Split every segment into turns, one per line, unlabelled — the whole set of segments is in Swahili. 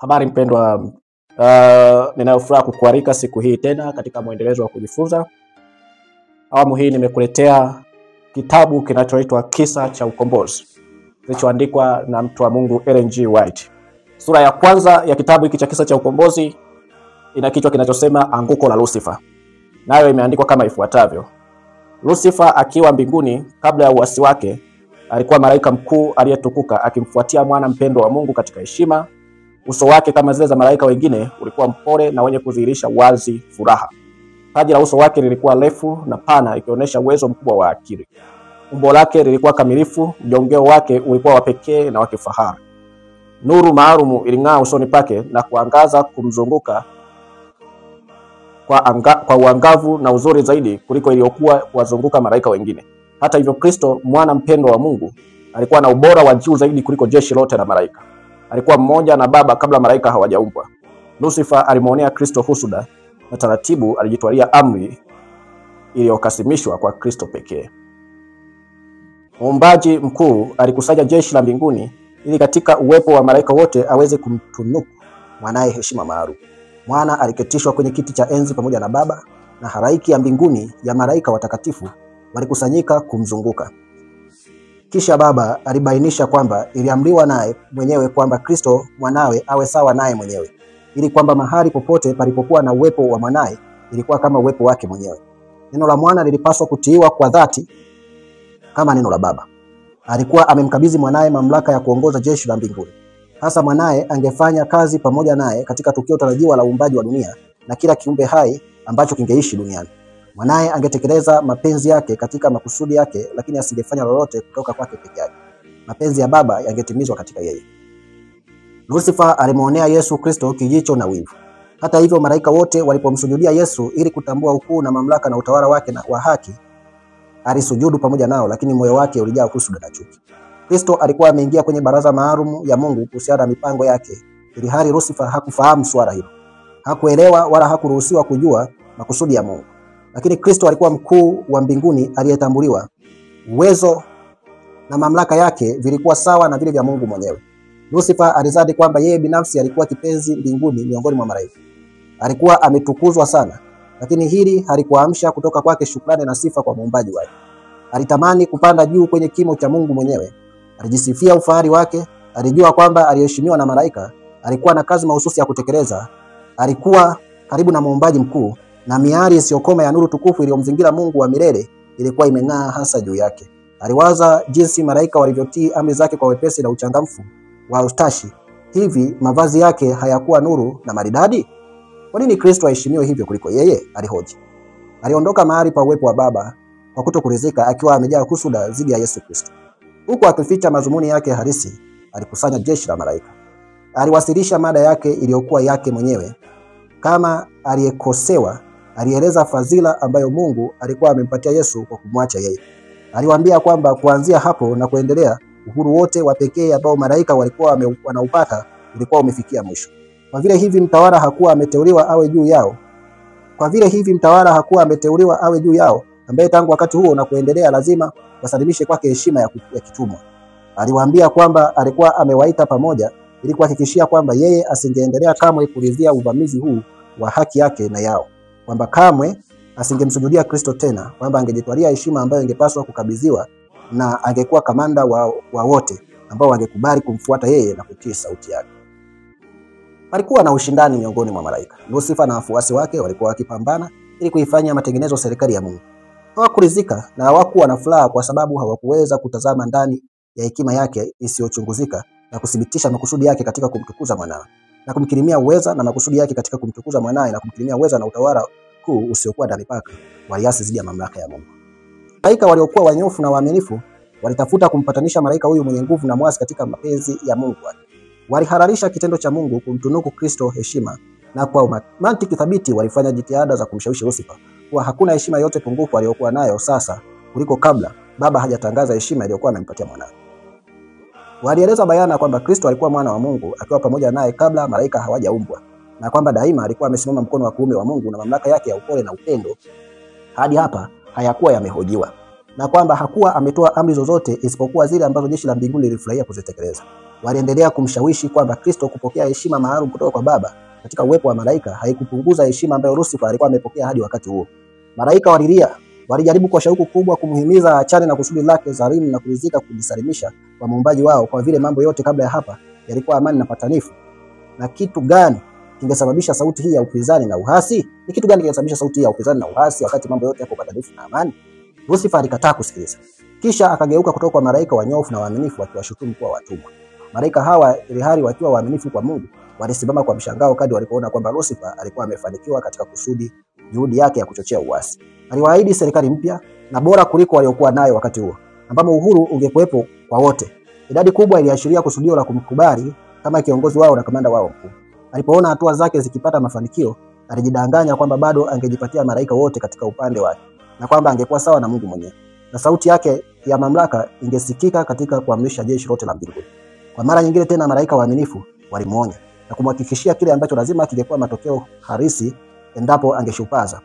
Habari mpendwa, ninayo furaha kukualika siku hii tena katika mwendelezo wa kujifunza. Awamu hii nimekuletea kitabu kinachoitwa Kisa cha Ukombozi, kilichoandikwa na mtu wa Mungu Ellen G. White. Sura ya kwanza ya kitabu hiki cha Kisa cha Ukombozi ina kichwa kinachosema Anguko la Lucifer. Nayo imeandikwa kama ifuatavyo: Lucifer akiwa mbinguni kabla ya uasi wake, alikuwa malaika mkuu aliyetukuka akimfuatia mwana mpendwa wa Mungu katika heshima. Uso wake kama zile za malaika wengine ulikuwa mpole na wenye kudhihirisha wazi furaha. Paji la uso wake lilikuwa refu na pana, ikionyesha uwezo mkubwa wa akili. Umbo lake lilikuwa kamilifu, mjongeo wake ulikuwa wa pekee na wa kifahari. Nuru maalum iling'aa usoni pake na kuangaza kumzunguka kwa uangavu na uzuri zaidi kuliko iliyokuwa kuwazunguka malaika wengine. Hata hivyo, Kristo mwana mpendwa wa Mungu alikuwa na ubora wa juu zaidi kuliko jeshi lote la malaika. Alikuwa mmoja na Baba kabla malaika hawajaumbwa. Lucifer alimuonea Kristo husuda na taratibu alijitwalia amri iliyokasimishwa kwa Kristo pekee. Muumbaji mkuu alikusanya jeshi la mbinguni ili katika uwepo wa malaika wote aweze kumtunuku mwanae heshima maalum. Mwana aliketishwa kwenye kiti cha enzi pamoja na Baba, na halaiki ya mbinguni ya malaika watakatifu walikusanyika kumzunguka. Kisha Baba alibainisha kwamba iliamriwa naye mwenyewe kwamba Kristo mwanawe awe sawa naye mwenyewe, ili kwamba mahali popote palipokuwa na uwepo wa mwanae ilikuwa kama uwepo wake mwenyewe. Neno la mwana lilipaswa kutiiwa kwa dhati kama neno la Baba. Alikuwa amemkabidhi mwanae mamlaka ya kuongoza jeshi la mbinguni. Hasa mwanae angefanya kazi pamoja naye katika tukio tarajiwa la uumbaji wa dunia na kila kiumbe hai ambacho kingeishi duniani. Mwanae angetekeleza mapenzi yake katika makusudi yake, lakini asingefanya lolote kutoka kwake peke yake. Mapenzi ya Baba yangetimizwa katika yeye. Lucifer alimuonea Yesu Kristo kijicho na wivu. Hata hivyo, malaika wote walipomsujudia Yesu ili kutambua ukuu na mamlaka na utawala wake na wa haki, alisujudu pamoja nao, lakini moyo wake ulijaa husuda na chuki. Kristo alikuwa ameingia kwenye baraza maalum ya Mungu kuhusiana na mipango yake, ili hali Lucifer hakufahamu swala hilo. Hakuelewa wala hakuruhusiwa kujua makusudi ya Mungu. Lakini Kristo alikuwa mkuu wa mbinguni aliyetambuliwa. Uwezo na mamlaka yake vilikuwa sawa na vile vya Mungu mwenyewe. Lucifer alizadi kwamba yeye binafsi alikuwa kipenzi mbinguni miongoni mwa malaika. Alikuwa ametukuzwa sana, lakini hili halikuamsha kutoka kwake shukrani na sifa kwa muumbaji wake. Alitamani kupanda juu kwenye kimo cha Mungu mwenyewe. Alijisifia ufahari wake. Alijua kwamba aliheshimiwa na malaika. Alikuwa na kazi mahususi ya kutekeleza. Alikuwa karibu na muumbaji mkuu, na miali isiyokoma ya nuru tukufu iliyomzingira Mungu wa milele ilikuwa imeng'aa hasa juu yake. Aliwaza jinsi malaika walivyotii amri zake kwa wepesi na uchangamfu wa utashi. Hivi mavazi yake hayakuwa nuru na maridadi? Kwa nini Kristo aheshimiwe hivyo kuliko yeye? Alihoji. Aliondoka mahali pa uwepo wa Baba kwa kutokuridhika, akiwa amejaa husuda dhidi ya Yesu Kristo. Huku akificha mazumuni yake halisi, alikusanya jeshi la malaika. Aliwasilisha mada yake iliyokuwa yake mwenyewe. Kama aliyekosewa, alieleza fadhila ambayo Mungu alikuwa amempatia Yesu kwa kumwacha yeye. Aliwaambia kwamba kuanzia hapo na kuendelea, uhuru wote wa pekee ambao malaika walikuwa wanaupata ulikuwa umefikia mwisho. Kwa vile hivi mtawala hakuwa ameteuliwa awe juu yao, ambaye tangu wakati huo na kuendelea lazima wasalimishe kwake heshima ya kitumwa. Aliwaambia kwamba alikuwa amewaita pamoja ili kuhakikishia kwamba yeye asingeendelea kamwe kuridhia uvamizi huu wa haki yake na yao, kwamba kamwe asingemsujudia Kristo tena, kwamba angejitwalia heshima ambayo ingepaswa kukabidhiwa, na angekuwa kamanda wa wote ambao wangekubali kumfuata yeye na kutii sauti yake. Palikuwa na ushindani miongoni mwa malaika. Lucifer na wafuasi wake walikuwa wakipambana ili kuifanya matengenezo serikali ya Mungu. Hawakuridhika na hawakuwa na furaha kwa sababu hawakuweza kutazama ndani ya hekima yake isiyochunguzika na kudhibitisha makusudi yake katika kumtukuza mwanawe, na kumkirimia uweza na makusudi yake katika kumtukuza mwanawe na kumkirimia uweza na utawala kuu usiokuwa na mipaka. Waliasi dhidi ya mamlaka ya Mungu. Malaika waliokuwa wanyofu na waaminifu walitafuta kumpatanisha malaika huyu mwenye nguvu na mwasi katika mapenzi ya Mungu. Walihalalisha kitendo cha Mungu kumtunuku Kristo heshima, na kwa mantiki thabiti walifanya jitihada za kumshawishi Lucifer kuwa hakuna heshima yote pungufu aliyokuwa nayo sasa kuliko kabla Baba hajatangaza heshima iliyokuwa amempatia mwanawe. Walieleza bayana kwamba Kristo alikuwa mwana wa Mungu akiwa pamoja naye kabla malaika hawajaumbwa, na kwamba daima alikuwa amesimama mkono wa kuume wa Mungu, na mamlaka yake ya upole na upendo hadi hapa hayakuwa yamehojiwa. na kwamba hakuwa ametoa amri zozote isipokuwa zile ambazo jeshi la mbinguni lilifurahia kuzitekeleza. Waliendelea kumshawishi kwamba Kristo kupokea heshima maalum kutoka kwa Baba katika uwepo wa malaika haikupunguza heshima ambayo Lucifer alikuwa amepokea hadi wakati huo. Malaika walilia, walijaribu kwa shauku kubwa kumhimiza achane na kusudi lake dhalimu na kulizika kujisalimisha kwa muumbaji wao, kwa vile mambo yote kabla ya hapa yalikuwa amani na patanifu. Na kitu gani kingesababisha sauti hii ya upinzani na uhasi? Ni kitu gani kingesababisha sauti hii ya upinzani na uhasi wakati mambo yote yako patanifu na amani? Lucifer alikataa kusikiliza. Kisha akageuka kutoka kwa malaika wanyofu na waaminifu akiwashutumu kuwa watumwa. Malaika hawa ilihali wakiwa waaminifu kwa Mungu, walisimama kwa mshangao kadri walipoona kwamba Lucifer alikuwa amefanikiwa katika juhudi yake ya kuchochea uasi. Aliwaahidi serikali mpya na bora kuliko waliokuwa nayo wakati huo, ambapo uhuru ungekuwepo kwa wote. Idadi kubwa iliashiria kusudio la kumkubali kama kiongozi wao na kamanda wao mkuu. Alipoona hatua zake zikipata mafanikio, alijidanganya kwamba bado angejipatia malaika wote katika upande wake na kwamba angekuwa sawa na Mungu mwenyewe. Na sauti yake ya mamlaka ingesikika katika kuamrisha jeshi lote la mbinguni. Kwa mara nyingine tena malaika waaminifu walimuonya na kumhakikishia kile ambacho lazima kingekuwa matokeo halisi endapo angeshupaza,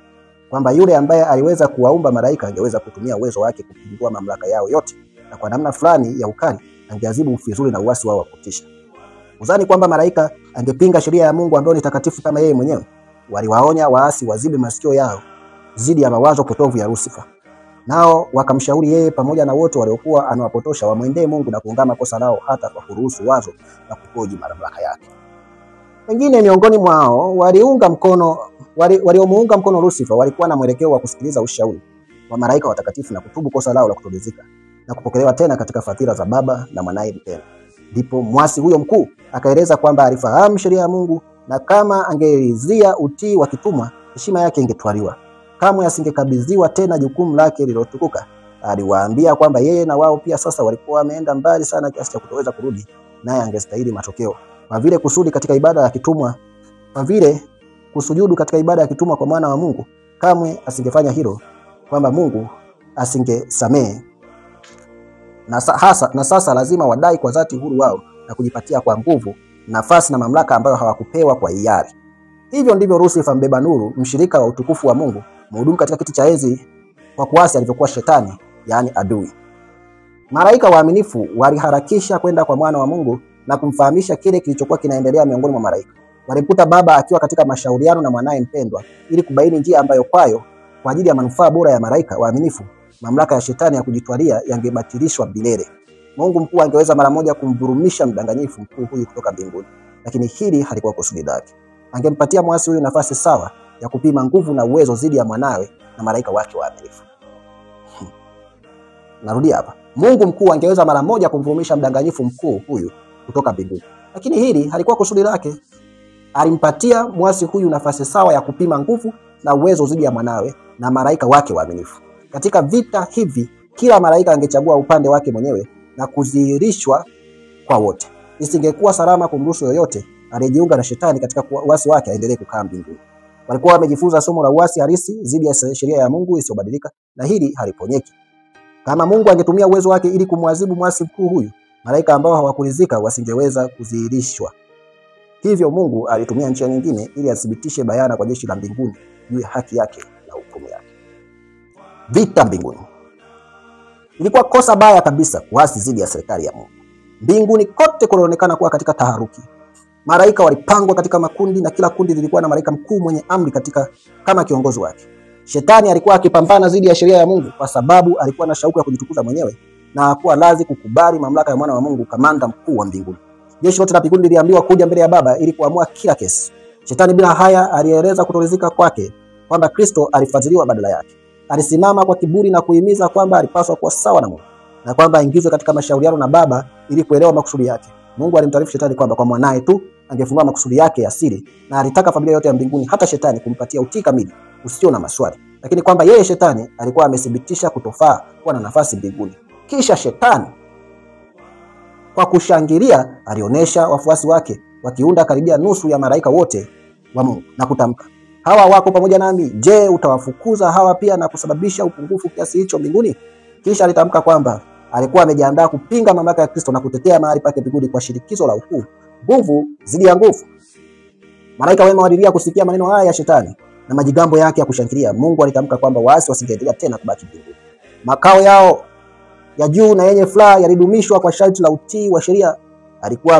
kwamba yule ambaye aliweza kuwaumba malaika angeweza kutumia uwezo wake kupindua mamlaka yao yote, na kwa namna fulani ya ukali angeadhibu ufidhuli na uasi wao wa kutisha. Uzani kwamba malaika angepinga sheria ya Mungu ambayo ni takatifu kama yeye mwenyewe. Waliwaonya waasi wazibe masikio yao zidi ya mawazo potovu ya Lucifer. Nao wakamshauri yeye pamoja na wote waliokuwa anawapotosha wamwendee Mungu na kuungama kosa lao hata kwa kuruhusu wazo na kupoji mamlaka yake. Wengine miongoni mwao waliomuunga mkono Lucifer walikuwa na mwelekeo wa kusikiliza ushauri wa malaika watakatifu na kutubu kosa lao la kutolizika na kupokelewa tena katika fadhila za Baba na Mwanaye mpendwa. Ndipo mwasi huyo mkuu akaeleza kwamba alifahamu sheria ya Mungu na kama angeridhia utii wa kitumwa, heshima yake ingetwaliwa. Kamwe asingekabidhiwa tena jukumu lake lililotukuka. Aliwaambia kwamba yeye na wao pia sasa walikuwa wameenda mbali sana kiasi cha kutoweza kurudi, naye angestahili matokeo. Kwa vile kusujudu katika ibada ya kitumwa kwa mwana wa Mungu, kamwe asingefanya hilo, kwamba Mungu asingesamehe. Na sasa lazima wadai kwa dhati uhuru wao na kujipatia kwa nguvu nafasi na mamlaka ambayo hawakupewa kwa hiari. Hivyo ndivyo Lucifer mbeba nuru, mshirika wa utukufu wa Mungu, mhudumu katika kiti cha enzi kwa kuasi alivyokuwa shetani, yani adui. Malaika waaminifu waliharakisha kwenda kwa mwana wa Mungu na kumfahamisha kile kilichokuwa kinaendelea miongoni mwa malaika. Walimkuta Baba akiwa katika mashauriano na Mwanaye mpendwa ili kubaini njia ambayo kwayo, kwa ajili ya manufaa bora ya malaika waaminifu, mamlaka ya shetani ya kujitwalia yangebatilishwa milele. Mungu mkuu angeweza mara moja kumvurumisha mdanganyifu mkuu huyu kutoka mbinguni, lakini hili halikuwa kusudi lake. Angempatia mwasi huyu nafasi sawa ya kupima nguvu na uwezo zidi ya Mwanawe na malaika wake waaminifu. Narudia hapa. Mungu mkuu angeweza mara moja kumvurumisha mdanganyifu mkuu huyu kutoka mbinguni, lakini hili halikuwa kusudi lake. Alimpatia mwasi huyu nafasi sawa ya kupima nguvu na uwezo zidi ya Mwanawe na malaika wake waaminifu. Katika vita hivi, kila malaika angechagua upande wake mwenyewe na kudhihirishwa kwa wote. Isingekuwa salama kumruhusu yoyote aliyejiunga na shetani katika uasi wake aendelee kukaa mbinguni. Walikuwa wamejifunza somo la uasi halisi dhidi ya sheria ya Mungu isiyobadilika, na hili haliponyeki. Kama Mungu angetumia uwezo wake ili kumwadhibu mwasi mkuu huyu, malaika ambao hawakulizika wasingeweza kudhihirishwa. Hivyo Mungu alitumia njia nyingine ili athibitishe bayana kwa jeshi la mbinguni juu ya haki yake na hukumu yake. Vita mbinguni. Ilikuwa kosa baya kabisa kuasi dhidi ya serikali ya Mungu. Mbinguni kote kulionekana kuwa katika taharuki. Malaika walipangwa katika makundi na kila kundi lilikuwa na malaika mkuu mwenye amri kama kiongozi wake. Shetani alikuwa akipambana dhidi ya sheria ya Mungu kwa sababu alikuwa na shauku ya kujitukuza mwenyewe na hakuwa lazi kukubali mamlaka ya mwana wa Mungu, kamanda mkuu wa mbinguni. Jeshi lote la mbinguni liliambiwa kuja mbele ya Baba ili kuamua kila kesi. Shetani bila haya alieleza kutolizika kwake kwamba Kristo alifadhiliwa badala yake. Alisimama kwa kiburi na kuhimiza kwamba alipaswa kuwa sawa na Mungu na kwamba aingizwe katika mashauriano na Baba ili kuelewa makusudi yake. Mungu alimtaarifu Shetani kwamba kwa Mwanaye tu angefunua makusudi yake ya siri, na alitaka familia yote ya mbinguni hata Shetani kumpatia utii kamili usio na maswali, lakini kwamba yeye Shetani alikuwa amethibitisha kutofaa kuwa na nafasi mbinguni. Kisha Shetani kwa kushangilia alionyesha wafuasi wake wakiunda karibia nusu ya malaika wote wa Mungu na kutamka, hawa wako pamoja nami, je, utawafukuza hawa pia na kusababisha upungufu kiasi hicho mbinguni? Kisha alitamka kwamba alikuwa amejiandaa kupinga mamlaka ya Kristo na kutetea mahali pake mbinguni kwa shirikizo la ukuu, nguvu zidi ya nguvu. Malaika wema walilia kusikia maneno haya ya Shetani na majigambo yake ya kushangilia. Mungu alitamka kwamba waasi wasingeendelea tena kubaki mbinguni. Makao yao ya juu na yenye furaha yalidumishwa kwa sharti la utii wa sheria aliyokuwa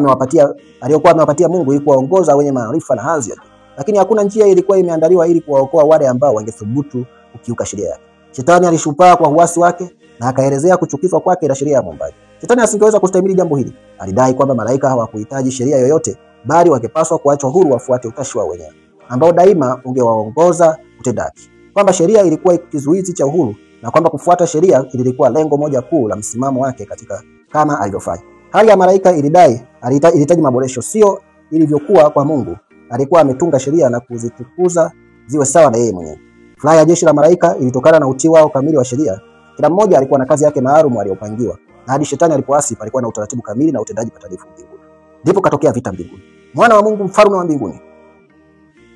amewapatia Mungu ili kuwaongoza wenye maarifa na hadhi. Lakini hakuna njia ilikuwa imeandaliwa ili kuwaokoa wale ambao wangethubutu kukiuka sheria yake. Shetani alishupaa kwa uasi wake na akaelezea kuchukizwa kwake na sheria ya Muumbaji. Shetani asingeweza kustahimili jambo hili. Alidai kwamba malaika hawakuhitaji sheria yoyote, bali wangepaswa kuachwa huru wafuate utashi wao wenyewe, ambao daima ungewaongoza utendaji. Kwamba sheria ilikuwa kizuizi cha uhuru na kwamba kufuata sheria ilikuwa lengo moja kuu la msimamo wake katika kama alivyofanya. Hali ya malaika ilihitaji maboresho, sio ilivyokuwa kwa Mungu. Alikuwa ametunga sheria na kuzitukuza ziwe sawa na yeye mwenyewe. Furaha ya jeshi la malaika ilitokana na utii wao kamili wa sheria. Kila mmoja alikuwa na kazi yake maalum aliyopangiwa. Na hadi shetani alipoasi, palikuwa na utaratibu kamili na utendaji patalifu mbinguni. Ndipo katokea vita mbinguni. Mwana wa Mungu, mfalme wa mbinguni,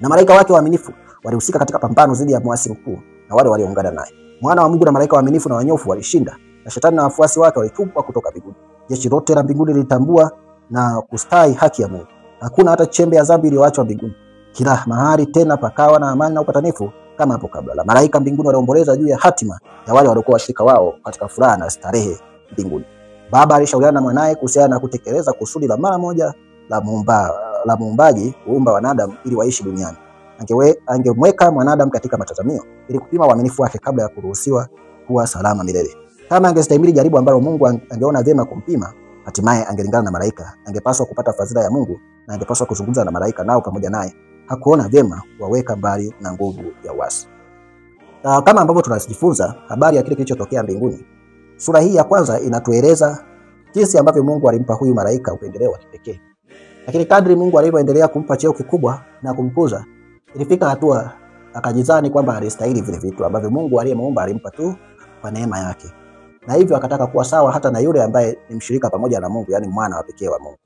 na malaika wake waaminifu walihusika katika pambano dhidi ya muasi mkuu na wale walioungana naye. Mwana wa Mungu na malaika waaminifu na wanyofu walishinda, na shetani na wafuasi wake walitupwa kutoka mbinguni. Jeshi lote la mbinguni lilitambua na kustai haki ya Mungu. Hakuna hata chembe ya dhambi iliyoachwa mbinguni. Kila mahali tena pakawa na amani na upatanifu kama hapo kabla. La malaika mbinguni waliomboleza juu ya hatima ya wale waliokuwa washirika wao katika furaha na mbinguni. Baba alishauriana na mwanae kuhusiana na kutekeleza kusudi la mara moja la Muumbaji kuumba wanadamu ili waishi duniani. Angemweka mwanadamu katika matazamio ili kupima uaminifu wake kabla ya kuruhusiwa kuwa salama milele. Kama angestahimili jaribu ambalo Mungu angeona vyema kumpima, hatimaye angelingana na malaika. Angepaswa kupata fadhila ya Mungu na angepaswa kuzungumza na malaika nao pamoja naye. Hakuona vyema kuwaweka mbali na nguvu ya uasi. Kama ambavyo tunajifunza habari ya kile kilichotokea mbinguni, sura hii ya kwanza inatueleza jinsi ambavyo Mungu alimpa huyu malaika upendeleo wa kipekee. Lakini kadri Mungu alivyoendelea kumpa cheo kikubwa na kumkuza, ilifika hatua akajizani kwamba alistahili vile vitu ambavyo Mungu aliyemuumba alimpa tu kwa neema yake. Na hivyo akataka kuwa sawa hata na yule ambaye ni mshirika pamoja na Mungu, yani mwana wa pekee wa Mungu.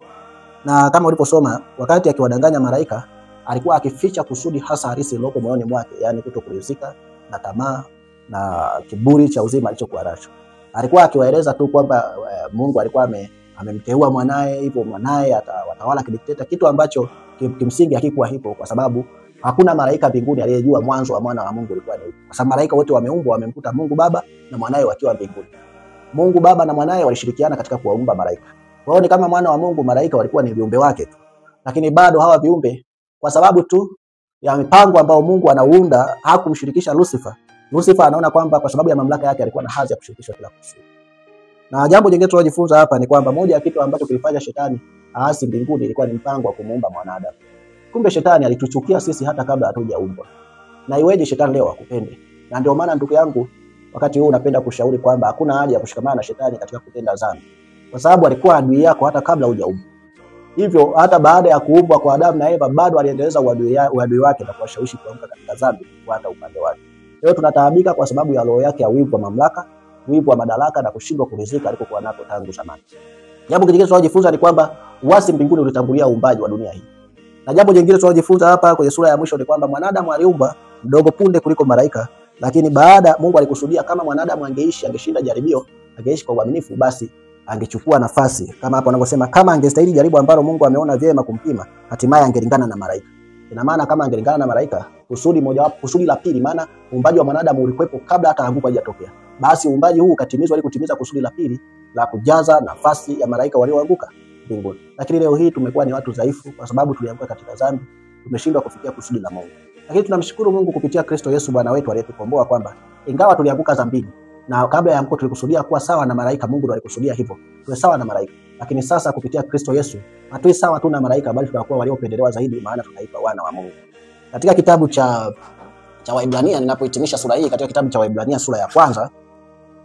Na kama uliposoma, wakati akiwadanganya malaika, alikuwa akificha kusudi hasa halisi lililoko moyoni mwake, yani kutokuridhika na tamaa na kiburi cha uzima alichokuwa nacho. Alikuwa akiwaeleza tu kwamba Mungu alikuwa amemteua mwanae, hivyo mwanae atawala kidikteta, kitu ambacho kimsingi hakikuwa hivyo, kwa sababu hakuna malaika mbinguni aliyejua mwanzo wa mwana wa Mungu ulikuwa ni upi. Kwa sababu malaika wote wameumbwa wamemkuta Mungu Baba na mwanae wakiwa mbinguni. Mungu Baba na mwanae walishirikiana katika kuwaumba malaika. Kwa hiyo ni kama mwana wa Mungu, malaika walikuwa ni viumbe wake tu. Lakini bado hawa viumbe, kwa sababu tu ya mipango ambao Mungu anaunda, hakumshirikisha Lucifer. Lucifer anaona kwamba kwa sababu ya mamlaka yake alikuwa na hadhi ya kushirikishwa kila kusudi. Na jambo jingine tunajifunza hapa ni kwamba moja ya kitu ambacho kilifanya shetani aasi mbinguni ilikuwa ni mpango wa kumuumba mwanadamu. Kumbe shetani alituchukia sisi hata kabla hatujaumbwa. Na iweje shetani leo akupende? Na ndio maana ndugu yangu, wakati huu napenda kushauri kwamba hakuna haja ya kushikamana na shetani katika kutenda dhambi. Kwa sababu alikuwa adui yako hata kabla hujaumbwa. Hivyo hata baada ya kuumbwa kwa Adamu na Eva bado aliendeleza uadui wake na kuwashawishi kuanguka katika dhambi kufuata upande wake. Leo tunataabika kwa sababu ya roho yake ya wivu wa mamlaka, wivu wa madaraka na kushindwa kuridhika alikokuwa nako tangu zamani. Jambo jingine tunalojifunza ni kwamba uasi mbinguni ulitangulia uumbaji wa dunia hii. Na jambo jingine tunalojifunza hapa kwenye sura ya mwisho ni kwamba mwanadamu aliumbwa mdogo punde kuliko malaika, lakini baada Mungu alikusudia kama mwanadamu angeshinda jaribio, angeishi kwa uaminifu, basi angechukua nafasi. Kama hapo anavyosema, kama angestahili jaribu ambalo Mungu ameona vyema kumpima, hatimaye angelingana na malaika. Ina maana kama angelingana na malaika, kusudi la pili, maana uumbaji wa mwanadamu ulikuwepo kabla hata anguko hajatokea. Basi uumbaji huu ukatimizwa ili kutimiza kusudi la pili la kujaza nafasi ya malaika walioanguka mbinguni. Lakini leo hii tumekuwa ni watu dhaifu kwa sababu tulianguka katika dhambi, tumeshindwa kufikia kusudi la Mungu. Lakini tunamshukuru Mungu kupitia Kristo Yesu Bwana wetu aliyetukomboa kwamba ingawa tulianguka dhambini na kabla ya anguko tulikusudia kuwa sawa na malaika, Mungu ndiye alikusudia hivyo, tuwe sawa na malaika. Lakini sasa kupitia Kristo Yesu hatui sawa tu na malaika, bali tunakuwa waliopendelewa zaidi, maana tunaitwa wana wa Mungu. Katika kitabu cha Waebrania, ninapohitimisha sura hii, katika kitabu cha Waebrania sura ya kwanza,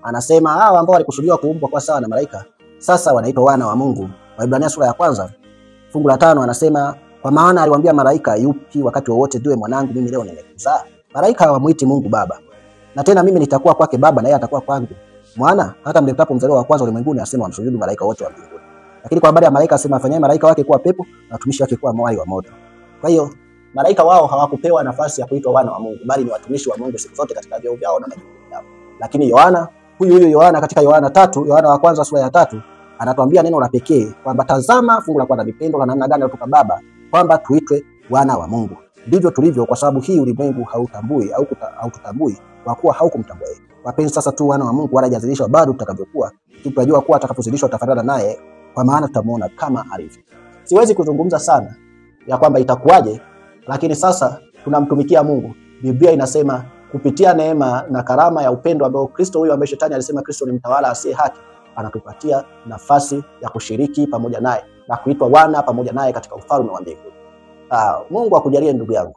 anasema hao ambao walikusudiwa kuumbwa kwa sawa na malaika sasa wanaitwa wana wa Mungu. Waebrania sura ya kwanza fungu la 5 anasema, kwa maana aliwaambia malaika, yupi wakati wowote ndiwe mwanangu, mimi leo nimekuzaa. Malaika hawamuiti Mungu Baba. Na tena mimi nitakuwa kwake Baba na yeye atakuwa kwangu mwana. Hata mletapo mzaliwa wa kwanza ulimwenguni, asema wamsujudu malaika wote wa mbinguni. Lakini kwa habari ya malaika asema, afanyeni malaika wake kuwa pepo na watumishi wake kuwa mwali wa moto. Kwa hiyo malaika wao hawakupewa nafasi ya kuitwa wana wa Mungu, bali ni watumishi wa Mungu siku zote katika vyeo vyao na majukumu yao. Lakini huyu Yohana katika Yohana wa kwanza sura ya 3 anatuambia neno la pekee kwamba tazama, fungu la kwanza, vipendo la namna gani kutoka Baba kwamba tuitwe wana wa Mungu. Ndivyo tulivyo, kwa sababu hii ulimwengu hautambui au tutambui kwa kuwa haukumtambua yeye. wapenzi sasa tu wana wa Mungu, wala hajazidishwa bado tutakavyokuwa. Tunajua kuwa atakapozidishwa tutafanana naye, kwa maana tutamuona kama alivyo. Siwezi kuzungumza sana ya kwamba itakuwaje, lakini sasa tunamtumikia Mungu. Biblia inasema kupitia neema na karama ya upendo ambao Kristo huyo, ambaye shetani alisema Kristo ni mtawala asiye haki, anatupatia nafasi ya kushiriki pamoja naye na kuitwa wana pamoja naye katika ufalme wa mbinguni. Mungu akujalie ndugu yangu.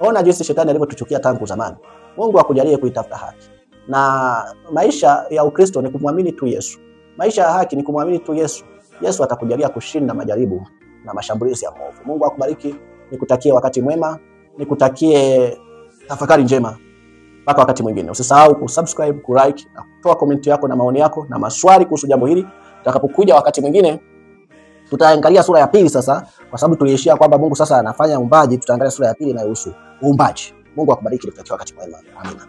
Ona jinsi shetani alivyotuchukia tangu zamani. Mungu akujalie kuitafuta haki. Na maisha ya Ukristo ni kumwamini tu Yesu. Maisha ya haki ni kumwamini tu Yesu. Yesu atakujalia kushinda majaribu na mashambulizi ya mwovu. Mungu akubariki. Nikutakie wakati mwema. Nikutakie tafakari njema. Mpaka wakati mwingine. Usisahau kusubscribe, kulike na kutoa comment yako na maoni yako na maswali kuhusu jambo hili. Tutakapokuja wakati mwingine tutaangalia sura ya pili sasa, kwa sababu tuliishia kwamba Mungu sasa anafanya uumbaji. Tutaangalia sura ya pili inayohusu uumbaji. Mungu akubariki. Nikutakie wakati mwema. Amina.